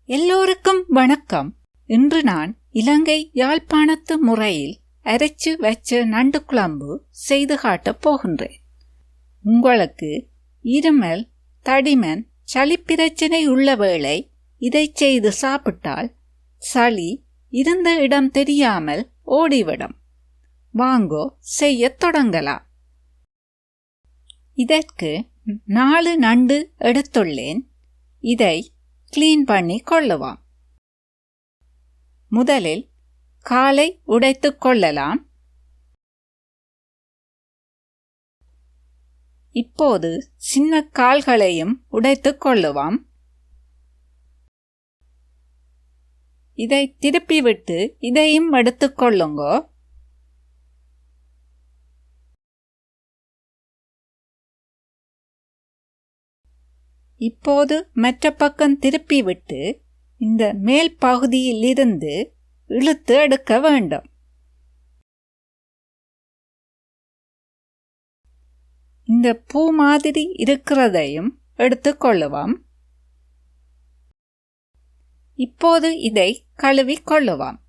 எல்லோருக்கும் வணக்கம். இன்று நான் இலங்கை யாழ்ப்பாணத்து முறையில் அரைச்சு வச்ச நண்டு குழம்பு செய்து காட்டப் போகின்றேன். உங்களுக்கு இருமல், தடிமன், சளி பிரச்சனை உள்ள வேளை இதை செய்து சாப்பிட்டால் சளி இருந்த இடம் தெரியாமல் ஓடிவிடும். வாங்கோ செய்ய தொடங்கலாம். இதற்கு 4 நண்டு எடுத்துள்ளேன். இதை கிளீன் பண்ணி கொள்ளுவாம். முதலில் காலை உடைத்து கொள்ளலாம். இப்போது சின்ன கால்களையும் உடைத்து கொள்ளுவாம். இதை திருப்பிவிட்டு இதையும் எடுத்துக்கொள்ளுங்கோ. இப்போது மற்ற பக்கம் திருப்பிவிட்டு இந்த மேல் பகுதியிலிருந்து இழுத்து எடுக்க வேண்டும். இந்த பூ மாதிரி இருக்கிறதையும் எடுத்துக்கொள்ளுவாம். இப்போது இதை கழுவி கொள்ளுவாம்.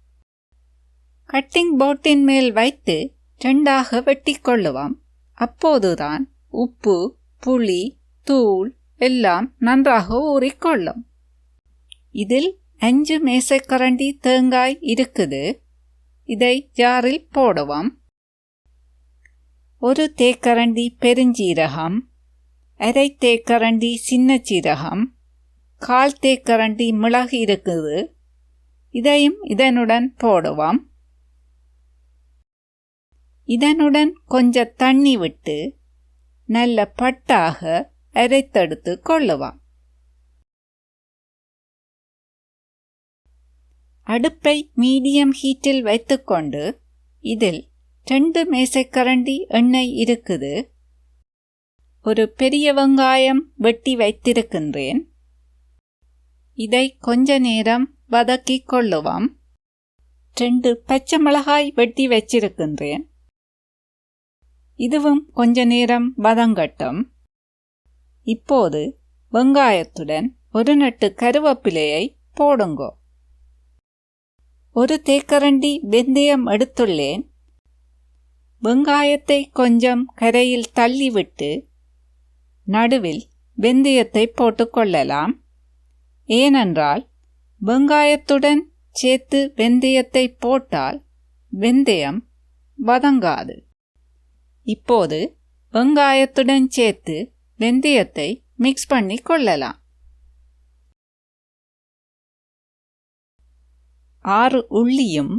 கட்டிங் போர்டின் மேல் வைத்து 2ஆக வெட்டி கொள்ளுவாம். அப்போதுதான் உப்பு, புளி, தூள் எல்லாம் நன்றாக ஊறிக்கொள்ளும். இதில் 5 மேசைக்கரண்டி தேங்காய் இருக்குது. இதை ஜாரில் போடுவோம். 1 தேக்கரண்டி பெருஞ்சீரகம், 1/2 தேக்கரண்டி சின்ன சீரகம், 1/4 தேக்கரண்டி மிளகு இருக்குது. இதையும் இதனுடன் போடுவோம். இதனுடன் கொஞ்சம் தண்ணி விட்டு நல்ல பட்டாக அரைத்தெடுத்து கொள்ளுவாம். அடுப்பை மீடியம் ஹீட்டில் வைத்துக்கொண்டு இதில் 2 மேசைக்கரண்டி எண்ணெய் இருக்குது. ஒரு பெரிய வெங்காயம் வெட்டி வைத்திருக்கின்றேன். இதை கொஞ்ச நேரம் வதக்கி கொள்ளுவாம். 2 பச்சை மிளகாய் வெட்டி வச்சிருக்கின்றேன். இதுவும் கொஞ்ச நேரம் வதங்கட்டும். இப்போது வெங்காயத்துடன் 1 நட்டு கருவேப்பிலையை போடுங்கோ. 1 தேக்கரண்டி வெந்தயம் எடுத்துள்ளேன். வெங்காயத்தை கொஞ்சம் கரையில் தள்ளிவிட்டு நடுவில் வெந்தயத்தை போட்டுக்கொள்ளலாம். ஏனென்றால் வெங்காயத்துடன் சேர்த்து வெந்தயத்தை போட்டால் வெந்தயம் வதங்காது. இப்போது வெங்காயத்துடன் சேர்த்து வெந்தயத்தை மிக்ஸ் பண்ணி கொள்ளலாம். 6 உள்ளியும்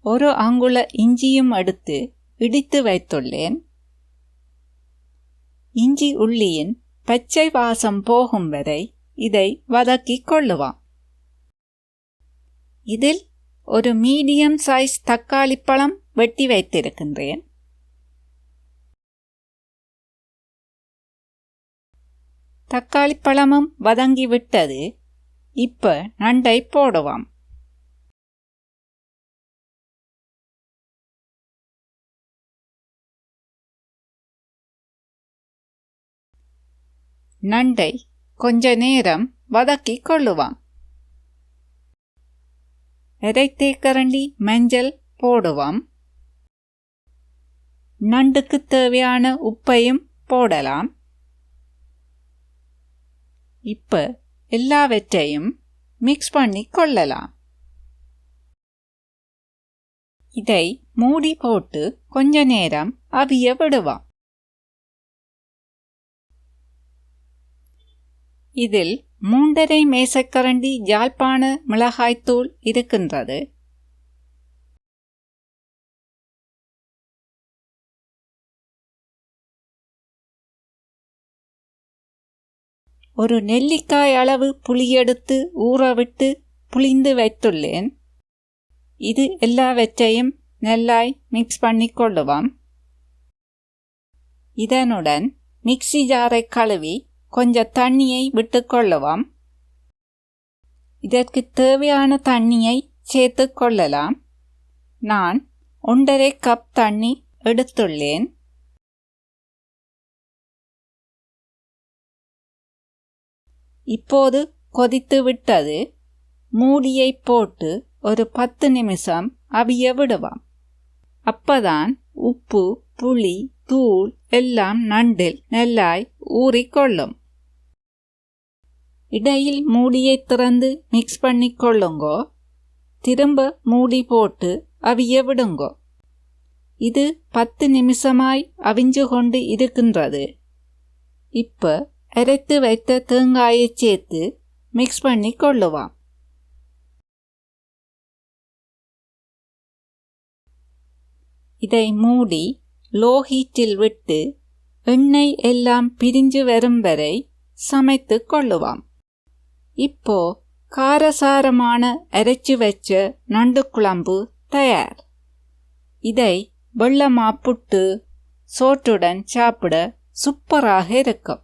1 அங்குல இஞ்சியும் எடுத்து இடித்து வைத்துள்ளேன். இஞ்சி உள்ளியின் பச்சை வாசம் போகும் வரை இதை வதக்கி கொள்ளுவாம். இதில் ஒரு மீடியம் சைஸ் தக்காளி பழம் வெட்டி வைத்திருக்கின்றேன். தக்காளி பழமும் வதங்கி விட்டது. இப்ப நண்டை போடுவாம். நண்டை கொஞ்ச நேரம் வதக்கி கொள்ளுவாம். 1/2 தேக்கரண்டி மஞ்சள் போடுவாம். நண்டுக்கு தேவையான உப்பையும் போடலாம். இப்ப எல்லாவற்றையும் மிக்ஸ் பண்ணி கொள்ளலாம். இதை மூடி போட்டு கொஞ்ச நேரம் அவிய விடுவாம். இதில் 3½ மேசைக்கரண்டி யாழ்ப்பாண மிளகாய்த்தூள் இருக்கின்றது. ஒரு நெல்லிக்காய் அளவு புளியெடுத்து ஊறவிட்டு புளிந்து வைத்துள்ளேன். இது எல்லாவற்றையும் நல்லாய் மிக்ஸ் பண்ணி கொள்ளுவாம். இதனுடன் மிக்ஸி ஜாரை கழுவி கொஞ்சம் தண்ணியை விட்டு கொள்ளுவாம். இதற்கு தேவையான தண்ணியை சேர்த்து கொள்ளலாம். நான் 1½ கப் தண்ணி எடுத்துள்ளேன். இப்போது கொதித்து விட்டது. மூடியை போட்டு ஒரு 10 நிமிஷம் அவிய விடுவாம். அப்பதான் உப்பு, புளி, தூள் எல்லாம் நண்டில் நல்லாய் ஊறிக்கொள்ளும். இடையில் மூடியை திறந்து மிக்ஸ் பண்ணி கொள்ளுங்கோ. திரும்ப மூடி போட்டு அவிய விடுங்கோ. இது 10 நிமிஷமாய் அவிஞ்சு கொண்டு இருக்கின்றது. இப்ப அரைத்து வைத்த தேங்காயை சேர்த்து மிக்ஸ் பண்ணி கொள்ளுவாம். இதை மூடி லோ ஹீட்டில் விட்டு எண்ணெய் எல்லாம் பிரிஞ்சு வரும் வரை சமைத்து கொள்ளுவாம். இப்போ காரசாரமான அரைச்சு வச்ச நண்டு குழம்பு தயார். இதை வெள்ளமா புட்டு சோற்றுடன் சாப்பிட சூப்பராக இருக்கும்.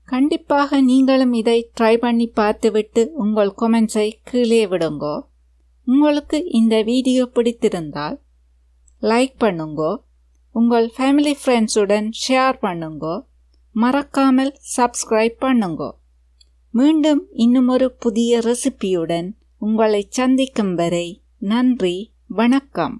கண்டிப்பாக நீங்களும் இதை ட்ரை பண்ணி பார்த்துவிட்டு உங்கள் கமெண்ட்ஸை கீழே விடுங்கோ. உங்களுக்கு இந்த வீடியோ பிடித்திருந்தால் லைக் பண்ணுங்கோ, உங்கள் ஃபேமிலி ஃப்ரெண்ட்ஸுடன் ஷேர் பண்ணுங்கோ, மறக்காமல் சப்ஸ்கிரைப் பண்ணுங்கோ. மீண்டும் இன்னும் ஒரு புதிய ரெசிபியுடன் உங்களை சந்திக்கும் வரை நன்றி, வணக்கம்.